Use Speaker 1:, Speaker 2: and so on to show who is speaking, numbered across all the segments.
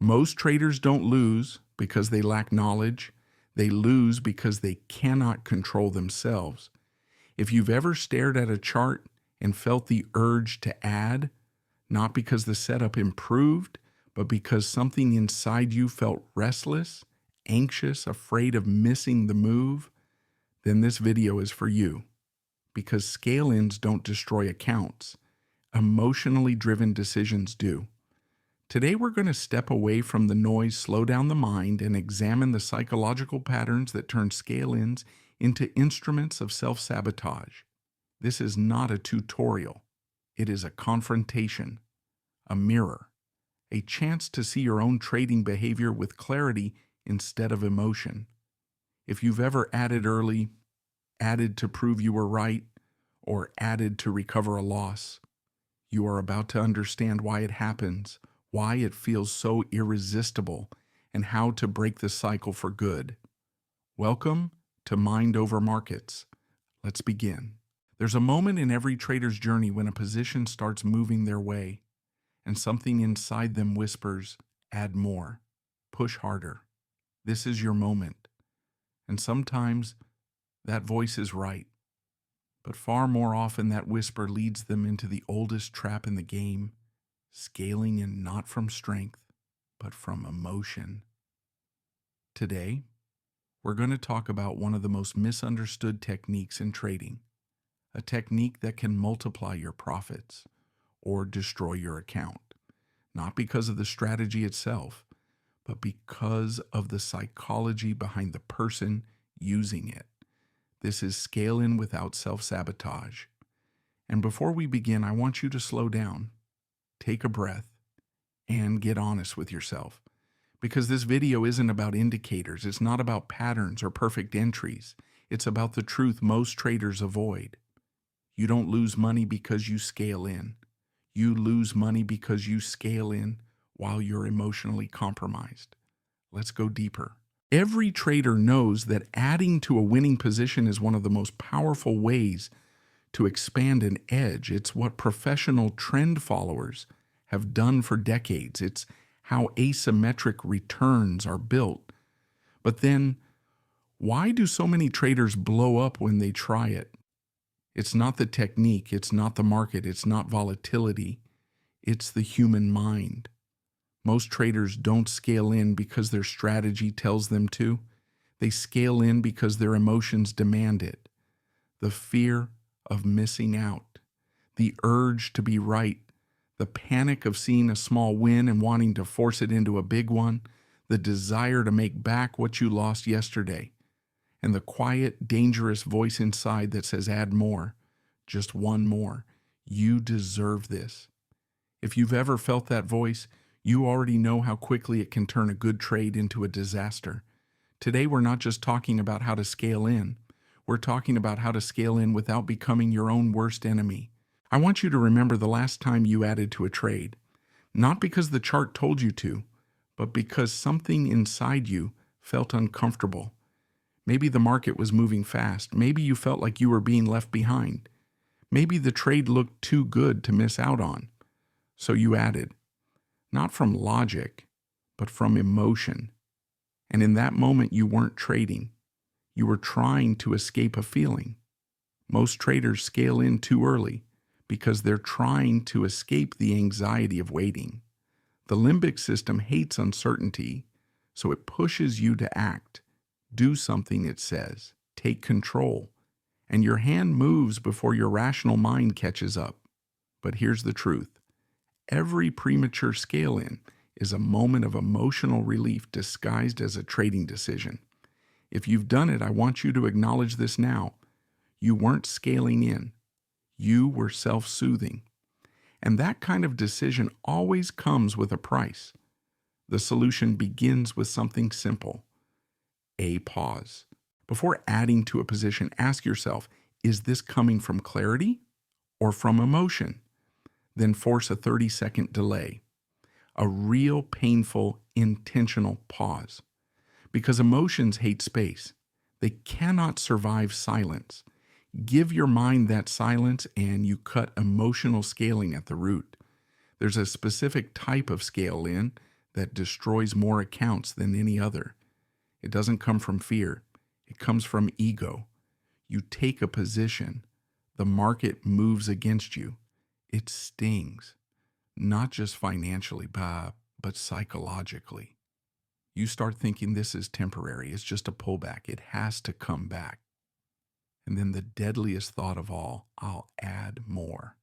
Speaker 1: Most traders don't lose because they lack knowledge. They lose because they cannot control themselves. If you've ever stared at a chart and felt the urge to add, not because the setup improved, but because something inside you felt restless, anxious, afraid of missing the move, then this video is for you. Because scale-ins don't destroy accounts. Emotionally driven decisions do. Today we're going to step away from the noise, slow down the mind, and examine the psychological patterns that turn scale-ins into instruments of self-sabotage. This is not a tutorial. It is a confrontation, a mirror, a chance to see your own trading behavior with clarity instead of emotion. If you've ever added early, added to prove you were right, or added to recover a loss, you are about to understand why it happens, why it feels so irresistible, and how to break the cycle for good. Welcome to Mind Over Markets. Let's begin. There's a moment in every trader's journey when a position starts moving their way, and something inside them whispers, add more, push harder. This is your moment. And sometimes that voice is right. But far more often that whisper leads them into the oldest trap in the game, scaling in not from strength, but from emotion. Today, we're going to talk about one of the most misunderstood techniques in trading, a technique that can multiply your profits or destroy your account, not because of the strategy itself, but because of the psychology behind the person using it. This is scale-in without self-sabotage. And before we begin, I want you to slow down, take a breath, and get honest with yourself. Because this video isn't about indicators, it's not about patterns or perfect entries. It's about the truth most traders avoid. You don't lose money because you scale in. You lose money because you scale in while you're emotionally compromised. Let's go deeper. Every trader knows that adding to a winning position is one of the most powerful ways to expand an edge. It's what professional trend followers have done for decades. It's how asymmetric returns are built. But then, why do so many traders blow up when they try it? It's not the technique, it's not the market, it's not volatility, it's the human mind. Most traders don't scale in because their strategy tells them to. They scale in because their emotions demand it. The fear of missing out, the urge to be right, the panic of seeing a small win and wanting to force it into a big one, the desire to make back what you lost yesterday, and the quiet, dangerous voice inside that says, add more, just one more. You deserve this. If you've ever felt that voice, you already know how quickly it can turn a good trade into a disaster. Today, we're not just talking about how to scale in. We're talking about how to scale in without becoming your own worst enemy. I want you to remember the last time you added to a trade, not because the chart told you to, but because something inside you felt uncomfortable. Maybe the market was moving fast. Maybe you felt like you were being left behind. Maybe the trade looked too good to miss out on. So you added. Not from logic, but from emotion. And in that moment, you weren't trading. You were trying to escape a feeling. Most traders scale in too early because they're trying to escape the anxiety of waiting. The limbic system hates uncertainty, so it pushes you to act. Do something, it says. Take control. And your hand moves before your rational mind catches up. But here's the truth. Every premature scale-in is a moment of emotional relief disguised as a trading decision. If you've done it, I want you to acknowledge this now. You weren't scaling in. You were self-soothing. And that kind of decision always comes with a price. The solution begins with something simple. A pause. Before adding to a position, ask yourself, is this coming from clarity or from emotion? Then force a 30-second delay, a real painful, intentional pause. Because emotions hate space. They cannot survive silence. Give your mind that silence and you cut emotional scaling at the root. There's a specific type of scale in that destroys more accounts than any other. It doesn't come from fear. It comes from ego. You take a position. The market moves against you. It stings, not just financially, but psychologically. You start thinking this is temporary. It's just a pullback. It has to come back. And then the deadliest thought of all, I'll add more.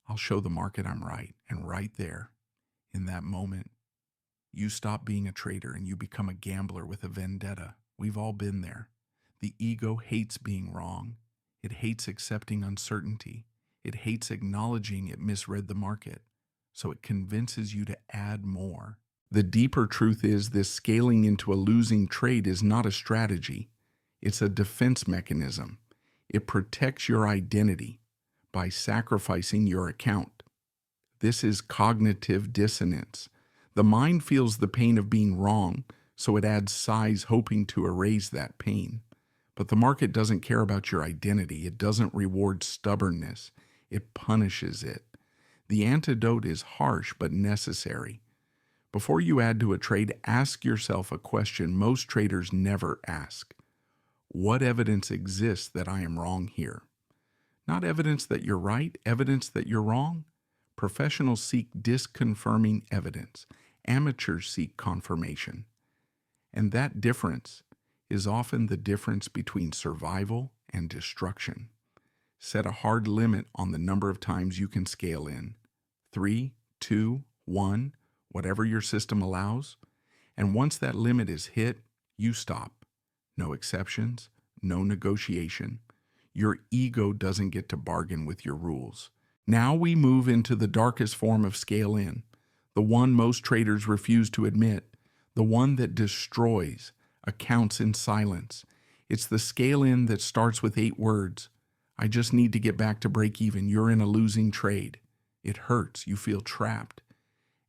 Speaker 1: I'll show the market I'm right. And right there, in that moment, you stop being a trader and you become a gambler with a vendetta. We've all been there. The ego hates being wrong. It hates accepting uncertainty. It hates acknowledging it misread the market. So it convinces you to add more. The deeper truth is this: scaling into a losing trade is not a strategy. It's a defense mechanism. It protects your identity by sacrificing your account. This is cognitive dissonance. The mind feels the pain of being wrong, so it adds size hoping to erase that pain. But the market doesn't care about your identity. It doesn't reward stubbornness. It punishes it. The antidote is harsh but necessary. Before you add to a trade, ask yourself a question most traders never ask. What evidence exists that I am wrong here? Not evidence that you're right, evidence that you're wrong. Professionals seek disconfirming evidence. Amateurs seek confirmation. And that difference is often the difference between survival and destruction. Set a hard limit on the number of times you can scale in. 3, 2, 1, whatever your system allows. And once that limit is hit, you stop. No exceptions, no negotiation. Your ego doesn't get to bargain with your rules. Now we move into the darkest form of scale in, the one most traders refuse to admit, the one that destroys accounts in silence. It's the scale in that starts with 8 words. I just need to get back to break even. You're in a losing trade. It hurts. You feel trapped.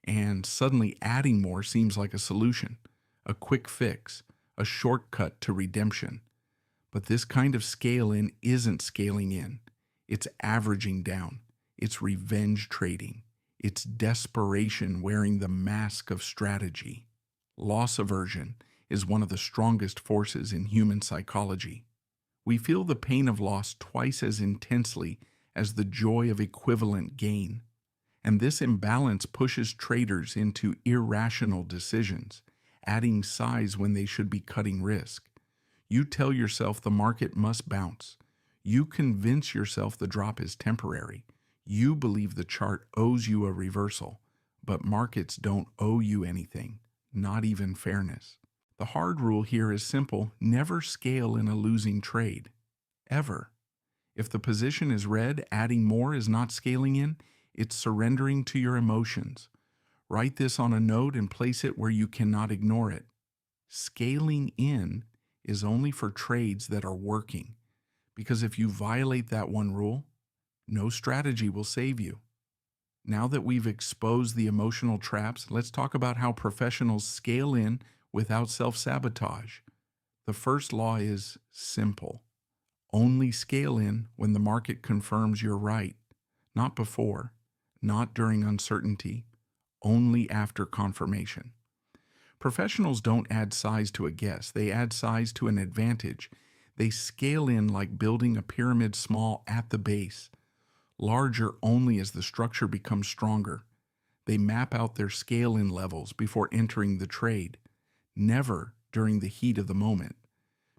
Speaker 1: And suddenly adding more seems like a solution, a quick fix, a shortcut to redemption. But this kind of scale in isn't scaling in. It's averaging down. It's revenge trading. It's desperation wearing the mask of strategy. Loss aversion is one of the strongest forces in human psychology. We feel the pain of loss twice as intensely as the joy of equivalent gain. And this imbalance pushes traders into irrational decisions, adding size when they should be cutting risk. You tell yourself the market must bounce. You convince yourself the drop is temporary. You believe the chart owes you a reversal, but markets don't owe you anything, not even fairness. The hard rule here is simple: never scale in a losing trade, ever. If the position is red, adding more is not scaling in, it's surrendering to your emotions. Write this on a note and place it where you cannot ignore it. Scaling in is only for trades that are working, because if you violate that one rule, no strategy will save you. Now that we've exposed the emotional traps, let's talk about how professionals scale in without self-sabotage. The first law is simple. Only scale in when the market confirms you're right, not before, not during uncertainty, only after confirmation. Professionals don't add size to a guess, they add size to an advantage. They scale in like building a pyramid, small at the base, larger only as the structure becomes stronger. They map out their scale-in levels before entering the trade, never during the heat of the moment,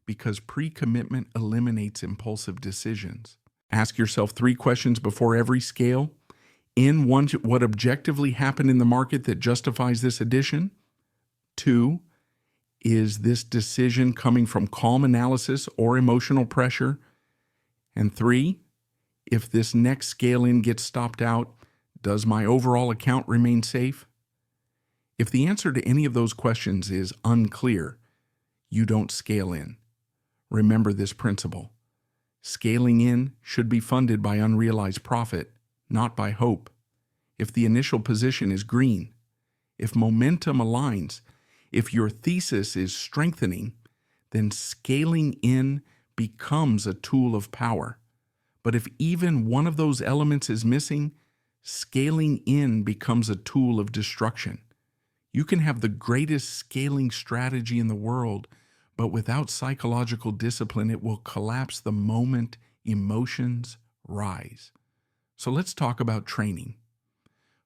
Speaker 1: because pre-commitment eliminates impulsive decisions. Ask yourself 3 questions before every scale. What objectively happened in the market that justifies this addition? 2, is this decision coming from calm analysis or emotional pressure? And 3, if this next scale-in gets stopped out, does my overall account remain safe? If the answer to any of those questions is unclear, you don't scale in. Remember this principle. Scaling in should be funded by unrealized profit, not by hope. If the initial position is green, if momentum aligns, if your thesis is strengthening, then scaling in becomes a tool of power. But if even one of those elements is missing, scaling in becomes a tool of destruction. You can have the greatest scaling strategy in the world, but without psychological discipline, it will collapse the moment emotions rise. So let's talk about training.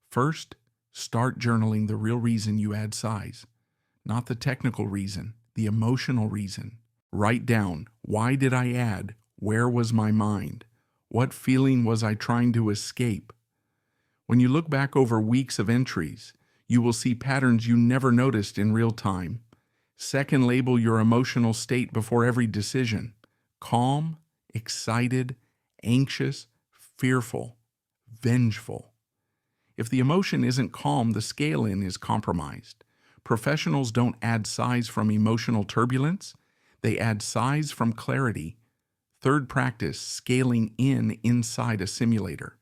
Speaker 1: First, start journaling the real reason you add size, not the technical reason, the emotional reason. Write down, why did I add? Where was my mind? What feeling was I trying to escape? When you look back over weeks of entries, you will see patterns you never noticed in real time. Second, label your emotional state before every decision. Calm, excited, anxious, fearful, vengeful. If the emotion isn't calm, the scale-in is compromised. Professionals don't add size from emotional turbulence. They add size from clarity. Third, practice scaling in inside a simulator.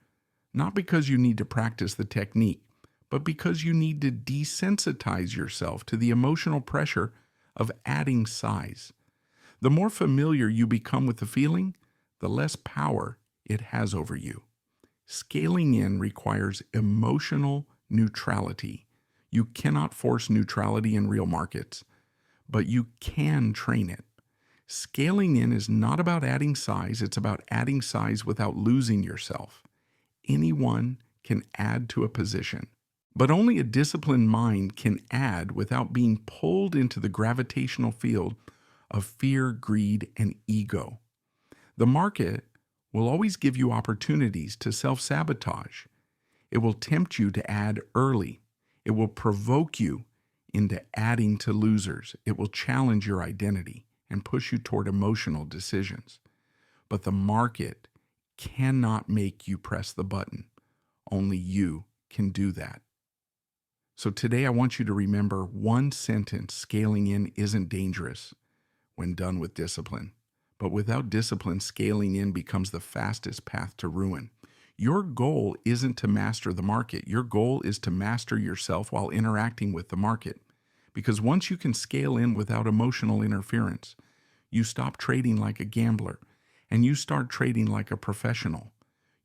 Speaker 1: Not because you need to practice the technique, but because you need to desensitize yourself to the emotional pressure of adding size. The more familiar you become with the feeling, the less power it has over you. Scaling in requires emotional neutrality. You cannot force neutrality in real markets, but you can train it. Scaling in is not about adding size, it's about adding size without losing yourself. Anyone can add to a position, but only a disciplined mind can add without being pulled into the gravitational field of fear, greed, and ego. The market will always give you opportunities to self-sabotage. It will tempt you to add early. It will provoke you into adding to losers. It will challenge your identity and push you toward emotional decisions. But the market cannot make you press the button. Only you can do that. So today I want you to remember one sentence: scaling in isn't dangerous when done with discipline. But without discipline, scaling in becomes the fastest path to ruin. Your goal isn't to master the market. Your goal is to master yourself while interacting with the market. Because once you can scale in without emotional interference, you stop trading like a gambler and you start trading like a professional.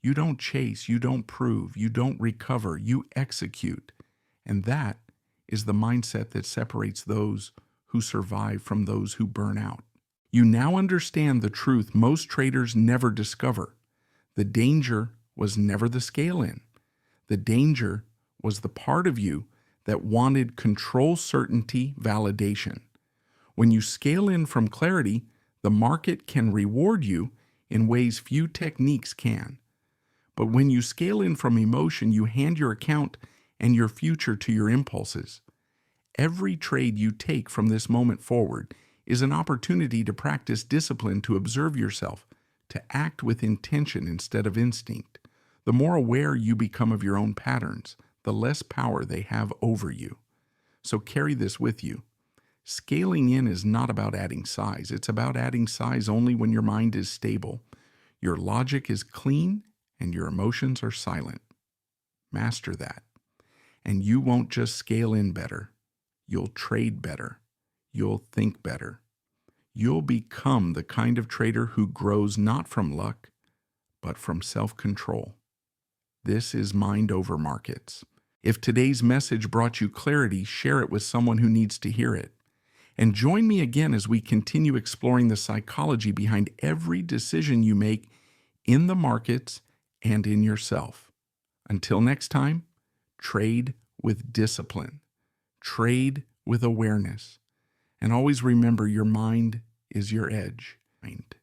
Speaker 1: You don't chase, you don't prove, you don't recover, you execute. And that is the mindset that separates those who survive from those who burn out. You now understand the truth most traders never discover. The danger was never the scale in. The danger was the part of you that wanted control, certainty, validation. When you scale in from clarity, the market can reward you in ways few techniques can. But when you scale in from emotion, you hand your account and your future to your impulses. Every trade you take from this moment forward is an opportunity to practice discipline, to observe yourself, to act with intention instead of instinct. The more aware you become of your own patterns, the less power they have over you. So carry this with you. Scaling in is not about adding size. It's about adding size only when your mind is stable, your logic is clean, and your emotions are silent. Master that. And you won't just scale in better. You'll trade better. You'll think better. You'll become the kind of trader who grows not from luck, but from self-control. This is Mind Over Markets. If today's message brought you clarity, share it with someone who needs to hear it. And join me again as we continue exploring the psychology behind every decision you make in the markets and in yourself. Until next time, trade with discipline. Trade with awareness. And always remember, your mind is your edge. Mind.